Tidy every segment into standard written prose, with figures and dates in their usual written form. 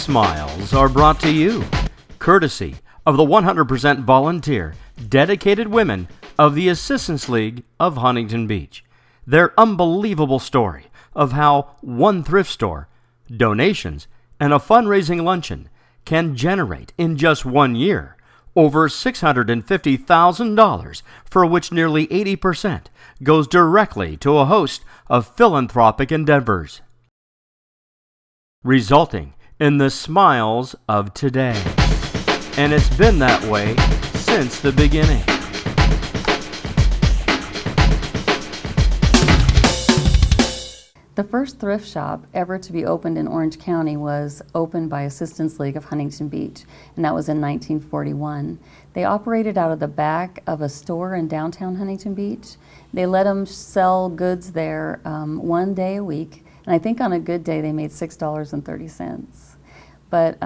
smiles are brought to you, courtesy of the 100% volunteer, dedicated women of the Assistance League of Huntington Beach. Their unbelievable story of how one thrift store, donations, and a fundraising luncheon can generate in just 1 year over $650,000, for which nearly 80% goes directly to a host of philanthropic endeavors, resulting in the smiles of today. And it's been that way since the beginning. The first thrift shop ever to be opened in Orange County was opened by Assistance League of Huntington Beach, and that was in 1941. They operated out of the back of a store in downtown Huntington Beach. They let them sell goods there 1 day a week, and I think on a good day they made $6.30. But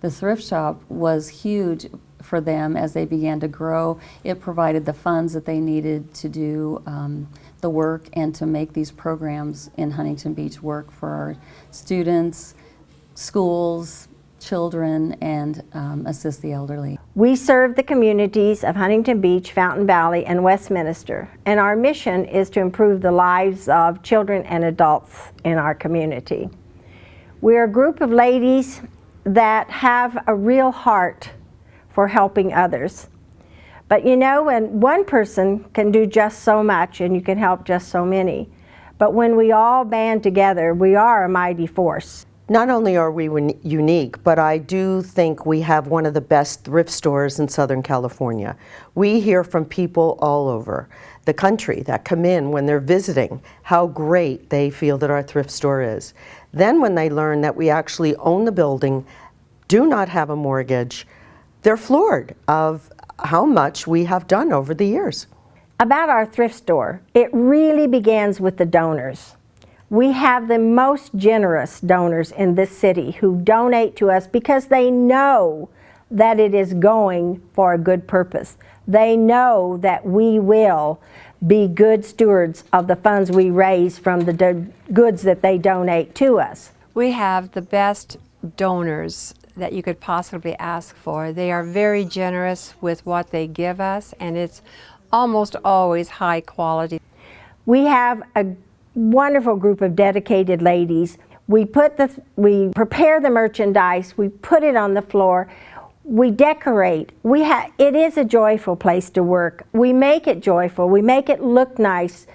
the thrift shop was huge for them as they began to grow. It provided the funds that they needed to do the work and to make these programs in Huntington Beach work for our students, schools, children, and assist the elderly. We serve the communities of Huntington Beach, Fountain Valley, and Westminster, and our mission is to improve the lives of children and adults in our community. We're a group of ladies that have a real heart for helping others. But you know, when one person can do just so much and you can help just so many, but when we all band together, we are a mighty force. Not only are we unique, but I do think we have one of the best thrift stores in Southern California. We hear from people all over the country that come in when they're visiting how great they feel that our thrift store is. Then when they learn that we actually own the building, do not have a mortgage, they're floored of how much we have done over the years. About our thrift store, it really begins with the donors. We have the most generous donors in this city who donate to us because they know that it is going for a good purpose. They know that we will be good stewards of the funds we raise from the goods that they donate to us. We have the best donors that you could possibly ask for. They are very generous with what they give us, and it's almost always high quality. We have a wonderful group of dedicated ladies. We prepare the merchandise, we put it on the floor, we decorate. It is a joyful place to work. We make it joyful, we make it look nice,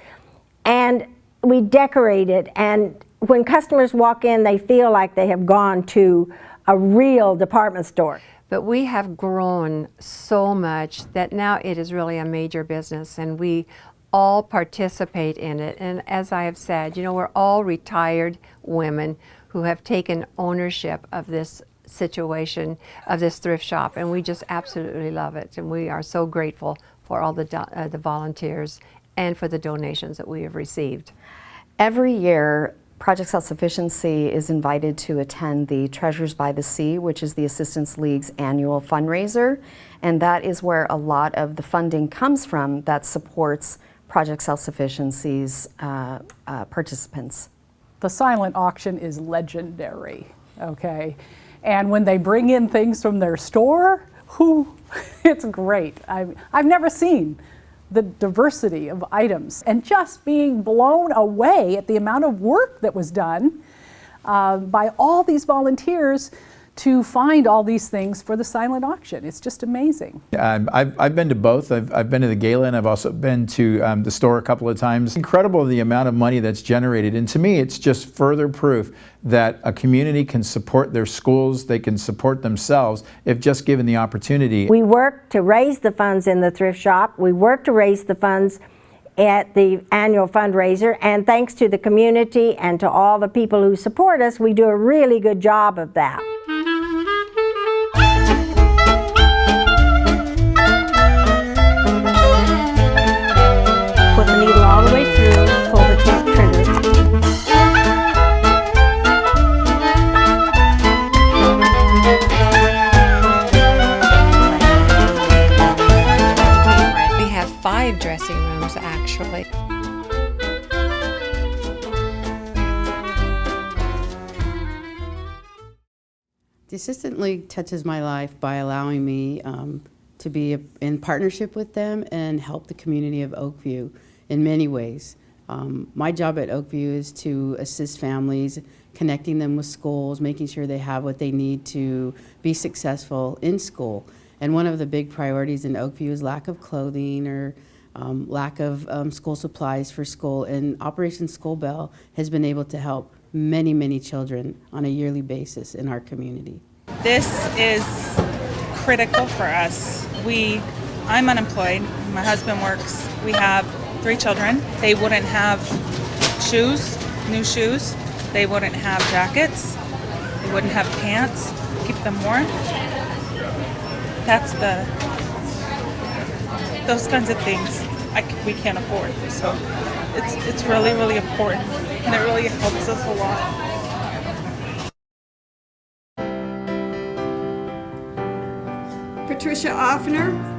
and we decorate it, and when customers walk in, they feel like they have gone to a real department store. But we have grown so much that now it is really a major business, and we all participate in it. And as I have said, you know, we're all retired women who have taken ownership of this situation, of this thrift shop, and we just absolutely love it. And we are so grateful for all the volunteers and for the donations that we have received. Every year, Project Self-Sufficiency is invited to attend the Treasures by the Sea, which is the Assistance League's annual fundraiser, and that is where a lot of the funding comes from that supports Project Self-Sufficiency's participants. The silent auction is legendary, okay? And when they bring in things from their store, it's great. I've never seen the diversity of items and just being blown away at the amount of work that was done by all these volunteers to find all these things for the silent auction. It's just amazing. I've been to both. I've been to the gala, and I've also been to the store a couple of times. Incredible the amount of money that's generated, and to me it's just further proof that a community can support their schools, they can support themselves if just given the opportunity. We work to raise the funds in the thrift shop. We work to raise the funds at the annual fundraiser, and thanks to the community and to all the people who support us, we do a really good job of that. Put the needle all the way through, pull the trigger. We have 5 dressing rooms actually. The Assistant League touches my life by allowing me to be in partnership with them and help the community of Oakview in many ways. My job at Oakview is to assist families, connecting them with schools, making sure they have what they need to be successful in school. And one of the big priorities in Oakview is lack of clothing or lack of school supplies for school. And Operation School Bell has been able to help many, many children on a yearly basis in our community. This is critical for us. I'm unemployed, my husband works, we have 3 children. They wouldn't have shoes, new shoes, they wouldn't have jackets, they wouldn't have pants, keep them warm. That's those kinds of things we can't afford. So it's really, really important, and it really helps us a lot. Patricia Offner.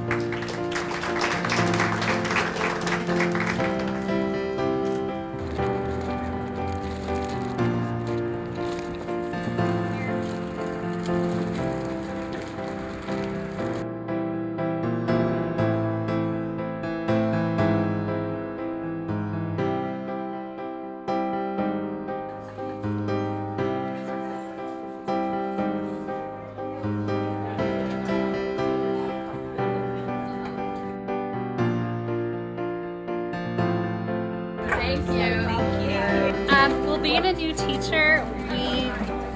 Thank you. Well, being a new teacher, we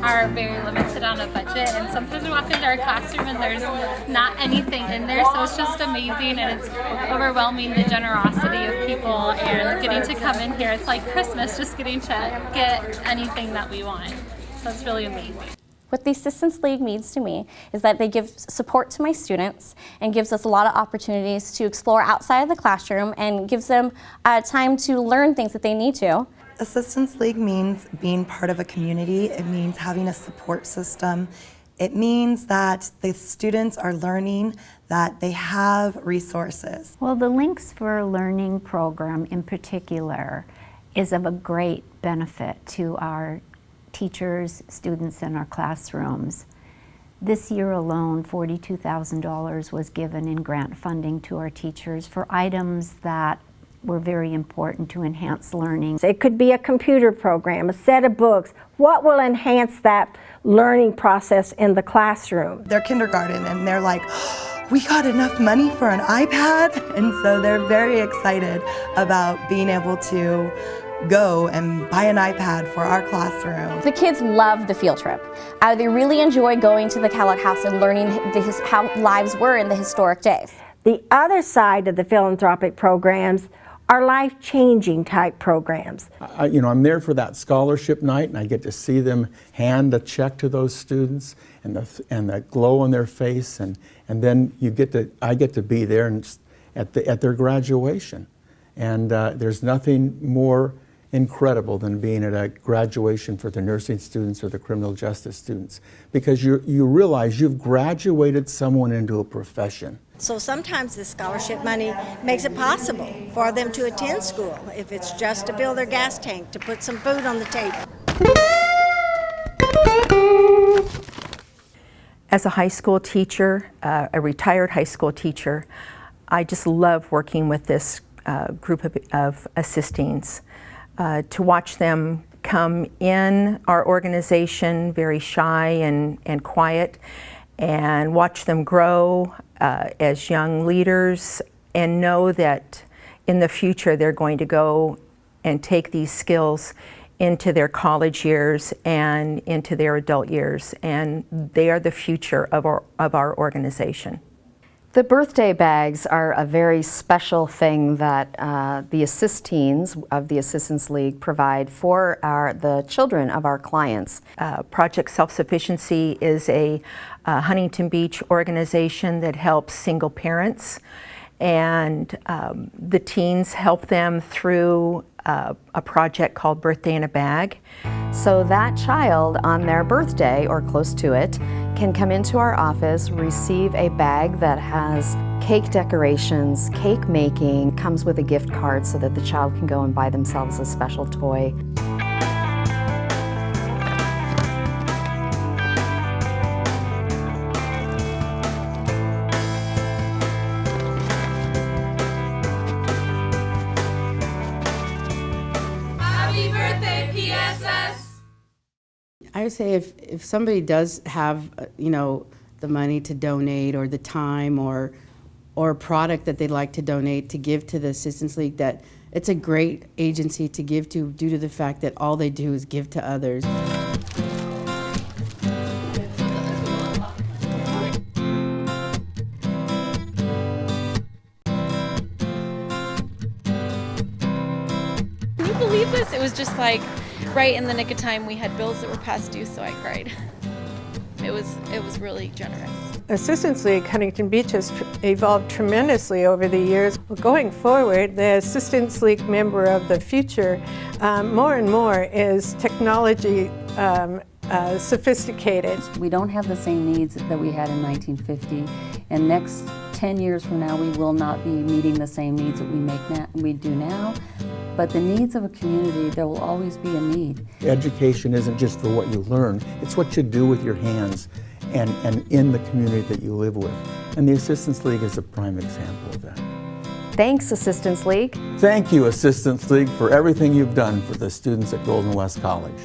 are very limited on a budget, and sometimes we walk into our classroom and there's not anything in there, so it's just amazing, and it's overwhelming, the generosity of people, and getting to come in here. It's like Christmas, just getting to get anything that we want. So it's really amazing. What the Assistance League means to me is that they give support to my students and gives us a lot of opportunities to explore outside of the classroom and gives them time to learn things that they need to. Assistance League means being part of a community. It means having a support system. It means that the students are learning that they have resources. Well, the Links for Learning program in particular is of a great benefit to our teachers, students in our classrooms. This year alone, $42,000 was given in grant funding to our teachers for items that were very important to enhance learning. It could be a computer program, a set of books. What will enhance that learning process in the classroom? They're kindergarten and they're like, oh, we got enough money for an iPad? And so they're very excited about being able to go and buy an iPad for our classroom. The kids love the field trip. They really enjoy going to the Kellogg House and learning how lives were in the historic days. The other side of the philanthropic programs are life-changing type programs. I'm there for that scholarship night, and I get to see them hand a check to those students, and the glow on their face, and then I get to be there and at their graduation, and there's nothing more incredible than being at a graduation for the nursing students or the criminal justice students, because you realize you've graduated someone into a profession. So sometimes this scholarship money makes it possible for them to attend school, if it's just to fill their gas tank, to put some food on the table. As a high school teacher, a retired high school teacher, I just love working with this group of assistings. To watch them come in our organization very shy and quiet, and watch them grow as young leaders, and know that in the future they're going to go and take these skills into their college years and into their adult years, and they are the future of our organization. The birthday bags are a very special thing that the assist-teens of the Assistance League provide for the children of our clients. Project Self-Sufficiency is a Huntington Beach organization that helps single parents, and the teens help them through a project called Birthday in a Bag. So that child on their birthday or close to it can come into our office, receive a bag that has cake decorations, cake making, comes with a gift card so that the child can go and buy themselves a special toy. I say if somebody does have, you know, the money to donate or the time or a product that they'd like to donate to give to the Assistance League, that it's a great agency to give to due to the fact that all they do is give to others. Can you believe this? It was just like right in the nick of time. We had bills that were past due, so I cried. It was really generous. Assistance League Huntington Beach has evolved tremendously over the years. Well, going forward, the Assistance League member of the future, more and more is technology sophisticated. We don't have the same needs that we had in 1950, and next 10 years from now we will not be meeting the same needs that we do now. But the needs of a community, there will always be a need. Education isn't just for what you learn, it's what you do with your hands and in the community that you live with. And the Assistance League is a prime example of that. Thanks, Assistance League. Thank you, Assistance League, for everything you've done for the students at Golden West College.